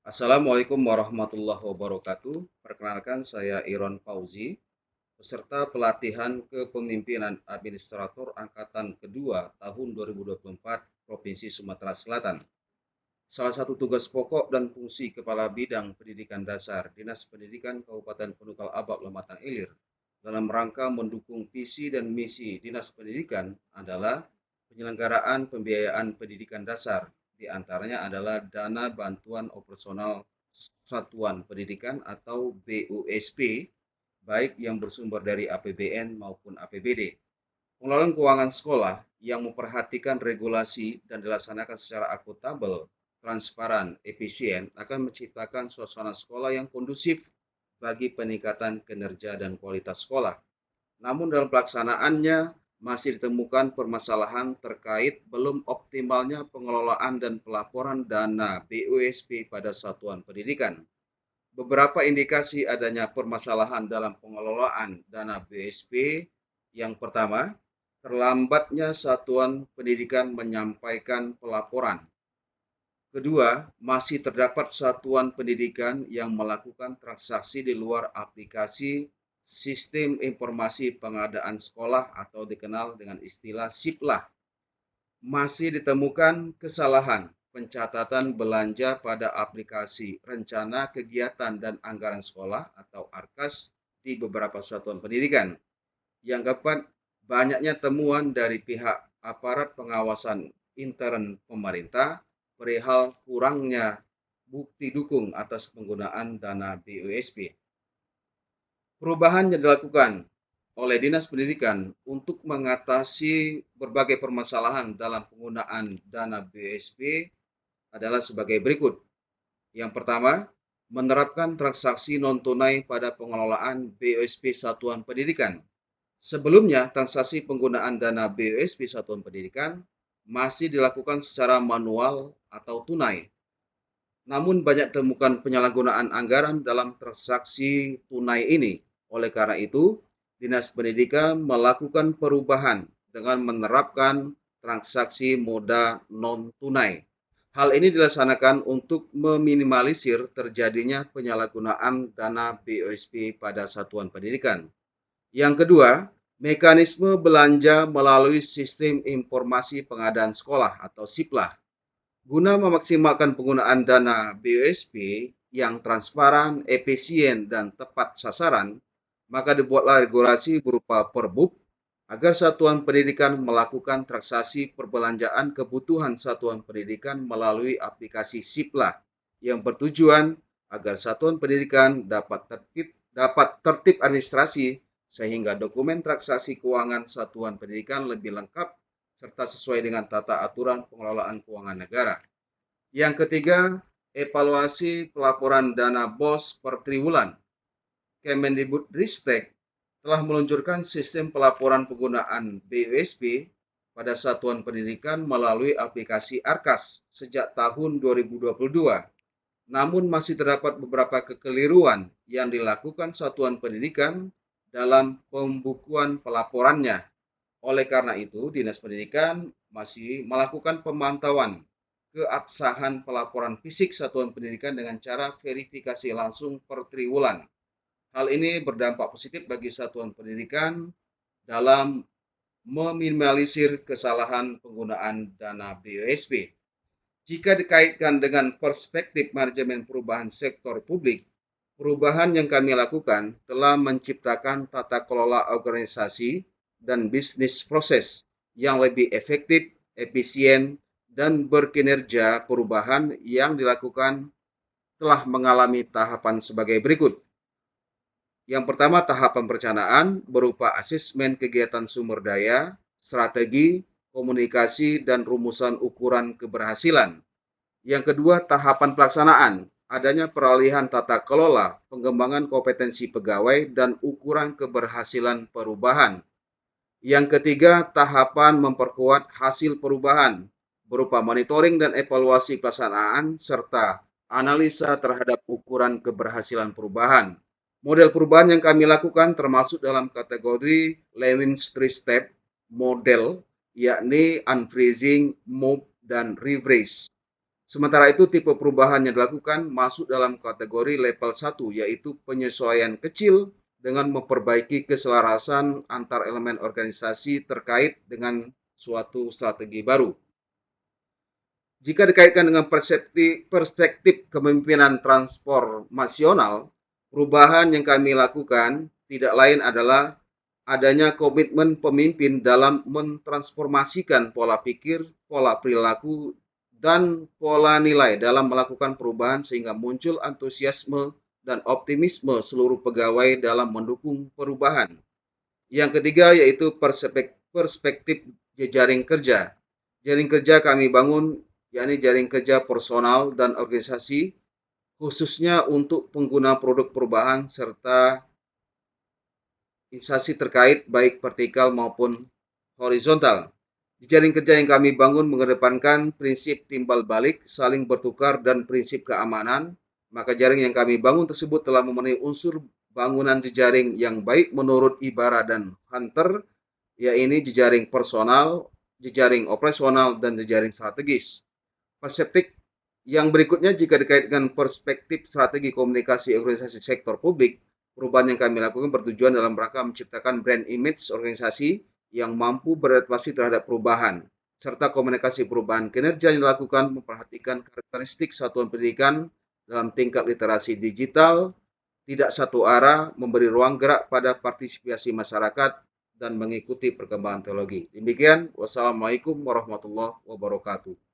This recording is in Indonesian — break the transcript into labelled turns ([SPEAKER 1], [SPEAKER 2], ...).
[SPEAKER 1] Assalamualaikum warahmatullahi wabarakatuh. Perkenalkan saya Iron Fauzi, peserta pelatihan kepemimpinan administrator angkatan kedua tahun 2024 Provinsi Sumatera Selatan. Salah satu tugas pokok dan fungsi Kepala Bidang Pendidikan Dasar Dinas Pendidikan Kabupaten Penukal Abak Lematang Ilir dalam rangka mendukung visi dan misi Dinas Pendidikan adalah penyelenggaraan pembiayaan pendidikan dasar, di antaranya adalah dana bantuan operasional satuan pendidikan atau BUSP, baik yang bersumber dari APBN maupun APBD. Pengelolaan keuangan sekolah yang memperhatikan regulasi dan dilaksanakan secara akuntabel, transparan, efisien akan menciptakan suasana sekolah yang kondusif bagi peningkatan kinerja dan kualitas sekolah. Namun dalam pelaksanaannya masih ditemukan permasalahan terkait belum optimalnya pengelolaan dan pelaporan dana BUSP pada satuan pendidikan. Beberapa indikasi adanya permasalahan dalam pengelolaan dana BUSP. Yang pertama, terlambatnya satuan pendidikan menyampaikan pelaporan. Kedua, masih terdapat satuan pendidikan yang melakukan transaksi di luar aplikasi Sistem Informasi Pengadaan Sekolah atau dikenal dengan istilah SIPLAH. Masih ditemukan kesalahan pencatatan belanja pada aplikasi Rencana Kegiatan dan Anggaran Sekolah atau ARKAS di beberapa satuan pendidikan. Yang keempat, banyaknya temuan dari pihak aparat pengawasan intern pemerintah perihal kurangnya bukti dukung atas penggunaan dana BUSP. Perubahan yang dilakukan oleh Dinas Pendidikan untuk mengatasi berbagai permasalahan dalam penggunaan dana BUSP adalah sebagai berikut. Yang pertama, menerapkan transaksi non-tunai pada pengelolaan BUSP satuan pendidikan. Sebelumnya, transaksi penggunaan dana BUSP satuan pendidikan masih dilakukan secara manual atau tunai. Namun banyak temukan penyalahgunaan anggaran dalam transaksi tunai ini. Oleh karena itu, Dinas Pendidikan melakukan perubahan dengan menerapkan transaksi moda non-tunai. Hal ini dilaksanakan untuk meminimalisir terjadinya penyalahgunaan dana BUSP pada satuan pendidikan. Yang kedua, mekanisme belanja melalui Sistem Informasi Pengadaan Sekolah atau SIPLAH. Guna memaksimalkan penggunaan dana BUSP yang transparan, efisien, dan tepat sasaran, maka dibuatlah regulasi berupa Perbub agar satuan pendidikan melakukan transaksi perbelanjaan kebutuhan satuan pendidikan melalui aplikasi SIPLAH yang bertujuan agar satuan pendidikan dapat tertib administrasi sehingga dokumen transaksi keuangan satuan pendidikan lebih lengkap serta sesuai dengan tata aturan pengelolaan keuangan negara. Yang ketiga, evaluasi pelaporan dana BOS per triwulan. Kemendikbudristek telah meluncurkan sistem pelaporan penggunaan BUSP pada satuan pendidikan melalui aplikasi ARKAS sejak tahun 2022. Namun masih terdapat beberapa kekeliruan yang dilakukan satuan pendidikan dalam pembukuan pelaporannya. Oleh karena itu, Dinas Pendidikan masih melakukan pemantauan keabsahan pelaporan fisik satuan pendidikan dengan cara verifikasi langsung per triwulan. Hal ini berdampak positif bagi satuan pendidikan dalam meminimalisir kesalahan penggunaan dana BUSP. Jika dikaitkan dengan perspektif manajemen perubahan sektor publik, perubahan yang kami lakukan telah menciptakan tata kelola organisasi dan bisnis proses yang lebih efektif, efisien, dan berkinerja. Perubahan yang dilakukan telah mengalami tahapan sebagai berikut. Yang pertama, tahapan perencanaan berupa asesmen kegiatan sumber daya, strategi, komunikasi, dan rumusan ukuran keberhasilan. Yang kedua, tahapan pelaksanaan, adanya peralihan tata kelola, pengembangan kompetensi pegawai, dan ukuran keberhasilan perubahan. Yang ketiga, tahapan memperkuat hasil perubahan, berupa monitoring dan evaluasi pelaksanaan, serta analisa terhadap ukuran keberhasilan perubahan. Model perubahan yang kami lakukan termasuk dalam kategori Lewin's Three Step Model, yakni unfreezing, move, dan rebrace. Sementara itu, tipe perubahan yang dilakukan masuk dalam kategori level 1, yaitu penyesuaian kecil dengan memperbaiki keselarasan antar elemen organisasi terkait dengan suatu strategi baru. Jika dikaitkan dengan perspektif kepemimpinan transformasional, perubahan yang kami lakukan tidak lain adalah adanya komitmen pemimpin dalam mentransformasikan pola pikir, pola perilaku, dan pola nilai dalam melakukan perubahan sehingga muncul antusiasme dan optimisme seluruh pegawai dalam mendukung perubahan. Yang ketiga yaitu perspektif jejaring kerja. Jaring kerja kami bangun, yakni jaring kerja personal dan organisasi, khususnya untuk pengguna produk perubahan serta instansi terkait baik vertikal maupun horizontal. Di jaring kerja yang kami bangun mengedepankan prinsip timbal balik, saling bertukar, dan prinsip keamanan. Maka jaring yang kami bangun tersebut telah memenuhi unsur bangunan jejaring yang baik menurut Ibarra dan Hunter, yaitu jejaring personal, jejaring operasional, dan jejaring strategis. Perspektif yang berikutnya jika dikaitkan perspektif strategi komunikasi organisasi sektor publik, perubahan yang kami lakukan bertujuan dalam rangka menciptakan brand image organisasi yang mampu beradaptasi terhadap perubahan, serta komunikasi perubahan kinerja yang dilakukan memperhatikan karakteristik satuan pendidikan dalam tingkat literasi digital, tidak satu arah, memberi ruang gerak pada partisipasi masyarakat, dan mengikuti perkembangan teknologi. Demikian, wassalamualaikum warahmatullahi wabarakatuh.